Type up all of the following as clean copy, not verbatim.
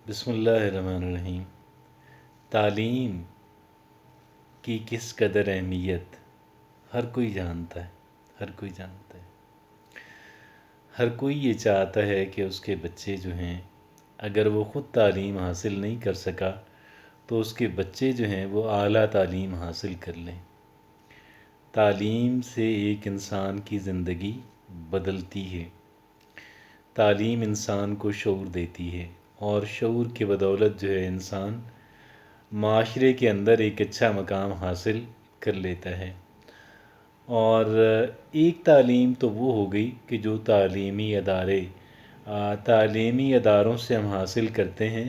بسم اللہ الرحمن الرحیم۔ تعلیم کی کس قدر اہمیت ہر کوئی جانتا ہے، ہر کوئی جانتا ہے۔ ہر کوئی یہ چاہتا ہے کہ اس کے بچے جو ہیں، اگر وہ خود تعلیم حاصل نہیں کر سکا تو اس کے بچے جو ہیں وہ اعلیٰ تعلیم حاصل کر لیں۔ تعلیم سے ایک انسان کی زندگی بدلتی ہے۔ تعلیم انسان کو شعور دیتی ہے اور شعور کی بدولت جو ہے انسان معاشرے کے اندر ایک اچھا مقام حاصل کر لیتا ہے۔ اور ایک تعلیم تو وہ ہو گئی کہ جو تعلیمی اداروں سے ہم حاصل کرتے ہیں،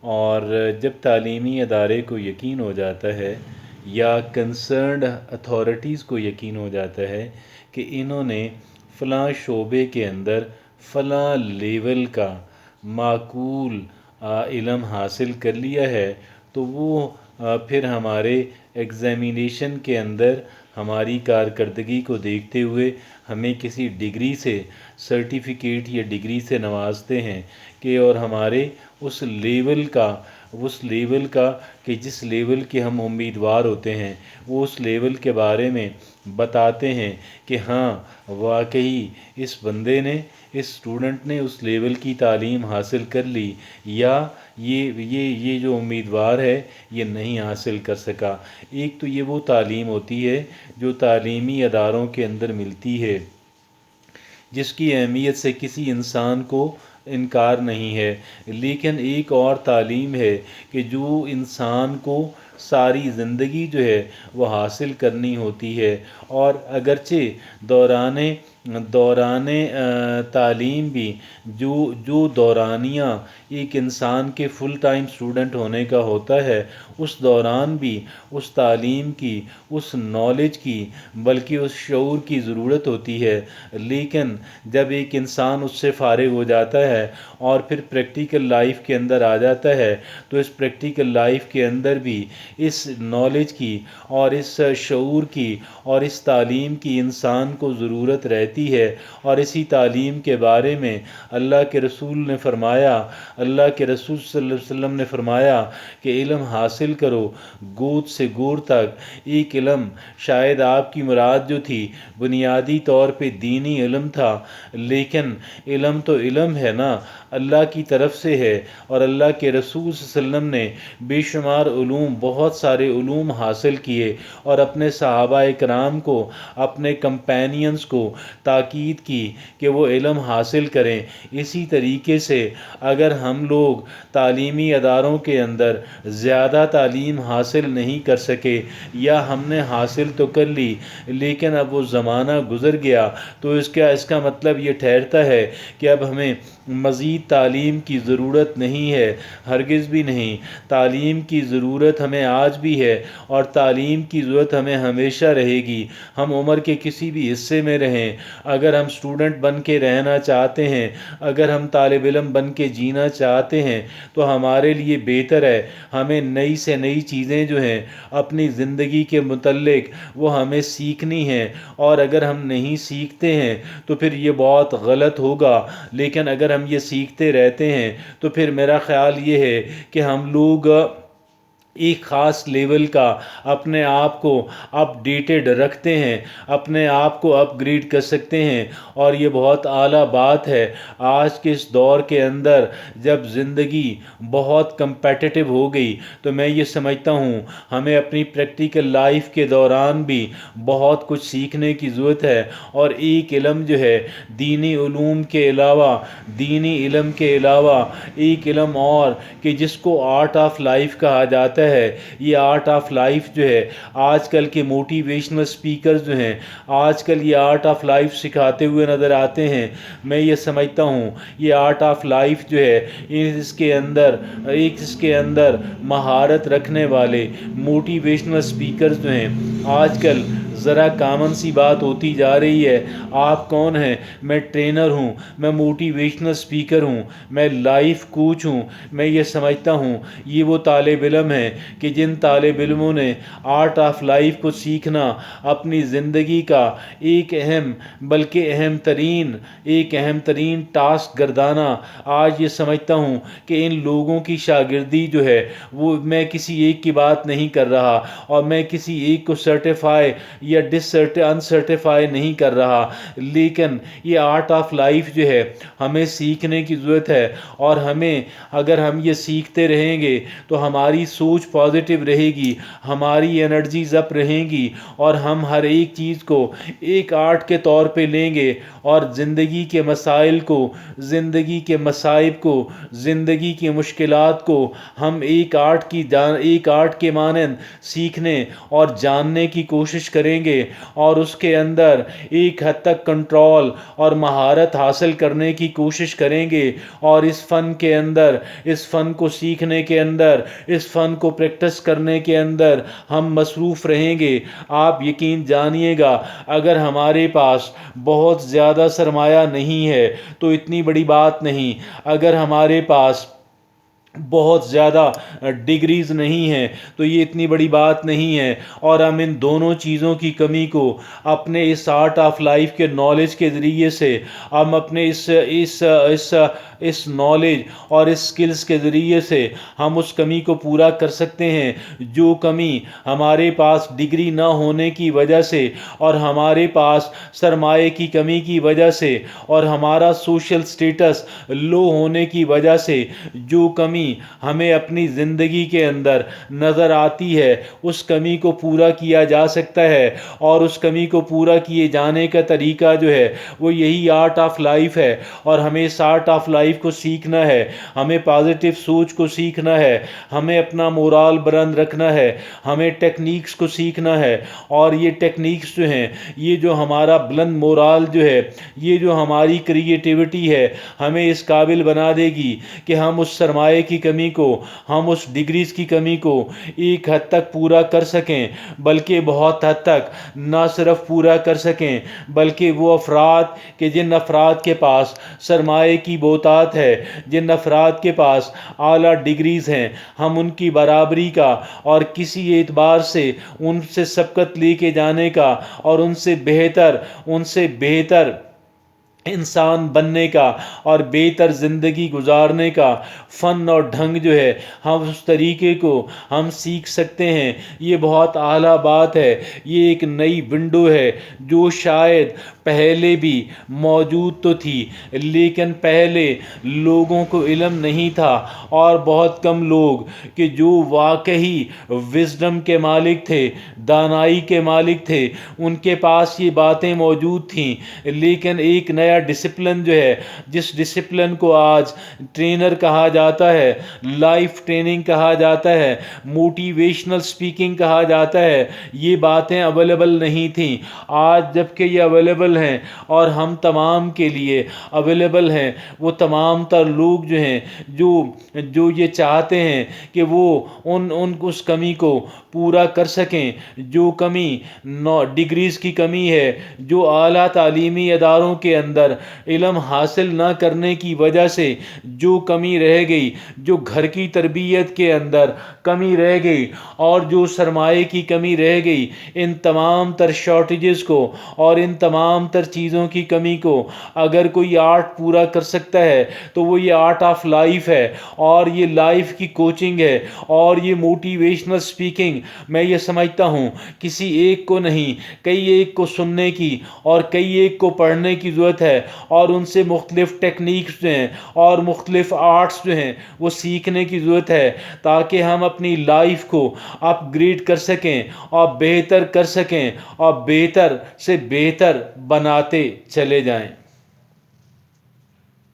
اور جب تعلیمی ادارے کو یقین ہو جاتا ہے یا کنسرنڈ اتھارٹیز کو یقین ہو جاتا ہے کہ انہوں نے فلاں شعبے کے اندر فلاں لیول کا معقول علم حاصل کر لیا ہے، تو وہ پھر ہمارے ایگزامینیشن کے اندر ہماری کارکردگی کو دیکھتے ہوئے ہمیں کسی ڈگری سے، سرٹیفکیٹ یا ڈگری سے نوازتے ہیں کہ اور ہمارے اس لیول کا کہ جس لیول کے ہم امیدوار ہوتے ہیں، وہ اس لیول کے بارے میں بتاتے ہیں کہ ہاں واقعی اس بندے نے، اس اسٹوڈنٹ نے اس لیول کی تعلیم حاصل کر لی، یا یہ جو امیدوار ہے یہ نہیں حاصل کر سکا۔ ایک تو یہ وہ تعلیم ہوتی ہے جو تعلیمی اداروں کے اندر ملتی ہے، جس کی اہمیت سے کسی انسان کو انکار نہیں ہے۔ لیکن ایک اور تعلیم ہے کہ جو انسان کو ساری زندگی جو ہے وہ حاصل کرنی ہوتی ہے، اور اگرچہ دوران تعلیم بھی جو دورانیہ ایک انسان کے فل ٹائم اسٹوڈنٹ ہونے کا ہوتا ہے، اس دوران بھی اس تعلیم کی، اس نالج کی، بلکہ اس شعور کی ضرورت ہوتی ہے۔ لیکن جب ایک انسان اس سے فارغ ہو جاتا ہے اور پھر پریکٹیکل لائف کے اندر آ جاتا ہے، تو اس پریکٹیکل لائف کے اندر بھی اس نالج کی اور اس شعور کی اور اس تعلیم کی انسان کو ضرورت رہتی ہے۔ اور اسی تعلیم کے بارے میں اللہ کے رسول صلی اللہ علیہ وسلم نے فرمایا کہ علم حاصل کرو گود سے گور تک۔ ایک علم، شاید آپ کی مراد جو تھی بنیادی طور پہ دینی علم تھا، لیکن علم تو علم ہے نا، اللہ کی طرف سے ہے، اور اللہ کے رسول صلی اللہ علیہ وسلم نے بے شمار علوم، بہت سارے علوم حاصل کیے، اور اپنے صحابہ اکرام کو، اپنے کمپینینز کو تاکید کی کہ وہ علم حاصل کریں۔ اسی طریقے سے اگر ہم لوگ تعلیمی اداروں کے اندر زیادہ تعلیم حاصل نہیں کر سکے، یا ہم نے حاصل تو کر لی لیکن اب وہ زمانہ گزر گیا، تو اس کا مطلب یہ ٹھہرتا ہے کہ اب ہمیں مزید تعلیم کی ضرورت نہیں ہے۔ ہرگز بھی نہیں۔ تعلیم کی ضرورت ہمیں آج بھی ہے، اور تعلیم کی ضرورت ہمیں ہمیشہ رہے گی۔ ہم عمر کے کسی بھی حصے میں رہیں، اگر ہم اسٹوڈنٹ بن کے رہنا چاہتے ہیں، اگر ہم طالب علم بن کے جینا چاہتے ہیں، تو ہمارے لیے بہتر ہے ہمیں نئی سے نئی چیزیں جو ہیں اپنی زندگی کے متعلق وہ ہمیں سیکھنی ہیں، اور اگر ہم نہیں سیکھتے ہیں تو پھر یہ بہت غلط ہوگا۔ لیکن اگر ہم یہ سیکھتے رہتے ہیں تو پھر میرا خیال یہ ہے کہ ہم لوگ ایک خاص لیول کا اپنے آپ کو اپ ڈیٹڈ رکھتے ہیں، اپنے آپ کو اپ گریڈ کر سکتے ہیں، اور یہ بہت اعلیٰ بات ہے۔ آج کے اس دور کے اندر جب زندگی بہت کمپیٹیٹو ہو گئی، تو میں یہ سمجھتا ہوں ہمیں اپنی پریکٹیکل لائف کے دوران بھی بہت کچھ سیکھنے کی ضرورت ہے۔ اور ایک علم جو ہے دینی علوم کے علاوہ، دینی علم کے علاوہ ایک علم اور کہ جس کو آرٹ آف لائف کہا جاتا ہے، یہ آرٹ آف لائف جو ہے آج کل کے موٹیویشنل سپیکرز جو ہیں آج کل یہ آرٹ آف لائف سکھاتے ہوئے نظر آتے ہیں۔ میں یہ سمجھتا ہوں یہ آرٹ آف لائف جو ہے اس کے اندر مہارت رکھنے والے موٹیویشنل سپیکرز جو ہیں آج کل ذرا کامن سی بات ہوتی جا رہی ہے. آپ کون ہیں؟ میں ٹرینر ہوں، میں موٹیویشنل اسپیکر ہوں، میں لائف کوچ ہوں. میں یہ سمجھتا ہوں یہ وہ طالب علم ہیں کہ جن طالب علموں نے آرٹ آف لائف کو سیکھنا اپنی زندگی کا ایک اہم ترین ٹاسک گردانا. آج یہ سمجھتا ہوں کہ ان لوگوں کی شاگردی جو ہے وہ میں کسی ایک کی بات نہیں کر رہا، اور میں کسی ایک کو سرٹیفائی یا انسرٹیفائی نہیں کر رہا، لیکن یہ آرٹ آف لائف جو ہے ہمیں سیکھنے کی ضرورت ہے. اور اگر ہم یہ سیکھتے رہیں گے تو ہماری سوچ پازیٹیو رہے گی، ہماری انرجیز اپ رہیں گی، اور ہم ہر ایک چیز کو ایک آرٹ کے طور پہ لیں گے، اور زندگی کے مسائل کو، زندگی کے مصائب کو، زندگی کی مشکلات کو ہم ایک آرٹ کے مانند سیکھنے اور جاننے کی کوشش کریں گے، اور اس کے اندر ایک حد تک کنٹرول اور مہارت حاصل کرنے کی کوشش کریں گے. اور اس فن کے اندر، اس فن کو سیکھنے کے اندر، اس فن کو پریکٹس کرنے کے اندر ہم مصروف رہیں گے. آپ یقین جانیے گا اگر ہمارے پاس بہت زیادہ سرمایہ نہیں ہے تو اتنی بڑی بات نہیں، اگر ہمارے پاس بہت زیادہ ڈگریز نہیں ہیں تو یہ اتنی بڑی بات نہیں ہے، اور ہم ان دونوں چیزوں کی کمی کو اپنے اس آرٹ آف لائف کے نالج کے ذریعے سے، ہم اپنے اس نالج اور اس سکلز کے ذریعے سے ہم اس کمی کو پورا کر سکتے ہیں جو کمی ہمارے پاس ڈگری نہ ہونے کی وجہ سے، اور ہمارے پاس سرمایے کی کمی کی وجہ سے، اور ہمارا سوشل سٹیٹس لو ہونے کی وجہ سے جو کمی ہمیں اپنی زندگی کے اندر نظر آتی ہے، اس کمی کو پورا کیا جا سکتا ہے. اور اس کمی کو پورا کیے جانے کا طریقہ جو ہے وہ یہی آرٹ آف لائف ہے. اور ہمیں اس آرٹ آف لائف کو سیکھنا ہے، ہمیں پازیٹیو سوچ کو سیکھنا ہے، ہمیں اپنا مورال بلند رکھنا ہے، ہمیں ٹیکنیکس کو سیکھنا ہے. اور یہ ٹیکنیکس جو ہیں، یہ جو ہمارا بلند مورال جو ہے، یہ جو ہماری کریٹیوٹی ہے، ہمیں اس قابل بنا دے گی کہ ہم اس سرمایے کی کمی کو، ہم اس ڈگریز کی کمی کو ایک حد تک پورا کر سکیں، بلکہ بہت حد تک نہ صرف پورا کر سکیں، بلکہ وہ افراد کہ جن افراد کے پاس سرمایے کی بہتات ہے، جن افراد کے پاس اعلیٰ ڈگریز ہیں، ہم ان کی برابری کا اور کسی اعتبار سے ان سے سبقت لے کے جانے کا، اور ان سے بہتر انسان بننے کا اور بہتر زندگی گزارنے کا فن اور ڈھنگ جو ہے، ہم اس طریقے کو ہم سیکھ سکتے ہیں. یہ بہت اعلیٰ بات ہے. یہ ایک نئی ونڈو ہے جو شاید پہلے بھی موجود تو تھی، لیکن پہلے لوگوں کو علم نہیں تھا، اور بہت کم لوگ کہ جو واقعی وزڈم کے مالک تھے، دانائی کے مالک تھے، ان کے پاس یہ باتیں موجود تھیں. لیکن ایک نیا ڈسپلن جو ہے، جس ڈسپلن کو آج ٹرینر کہا جاتا ہے، لائف ٹریننگ کہا جاتا ہے، موٹیویشنل سپیکنگ کہا جاتا ہے، یہ باتیں اویلیبل نہیں تھیں. آج جبکہ یہ اویلیبل ہیں اور ہم تمام کے لیے اویلیبل ہیں، وہ تمام تر لوگ جو ہیں جو یہ چاہتے ہیں کہ وہ اس کمی کو پورا کر سکیں، جو کمی ڈگریز کی کمی ہے، جو اعلیٰ تعلیمی اداروں کے اندر علم حاصل نہ کرنے کی وجہ سے جو کمی رہ گئی، جو گھر کی تربیت کے اندر کمی رہ گئی، اور جو سرمایے کی کمی رہ گئی، ان تمام تر شارٹیجز کو اور ان تمام تر چیزوں کی کمی کو اگر کوئی آرٹ پورا کر سکتا ہے تو وہ یہ آرٹ آف لائف ہے، اور یہ لائف کی کوچنگ ہے، اور یہ موٹیویشنل سپیکنگ. میں یہ سمجھتا ہوں کسی ایک کو نہیں، کئی ایک کو سننے کی اور کئی ایک کو پڑھنے کی ضرورت ہے، اور ان سے مختلف ٹیکنیکس جو ہیں اور مختلف آرٹس جو ہیں وہ سیکھنے کی ضرورت ہے، تاکہ ہم اپنی لائف کو اپ گریڈ کر سکیں اور بہتر کر سکیں اور بہتر سے بہتر بناتے چلے جائیں.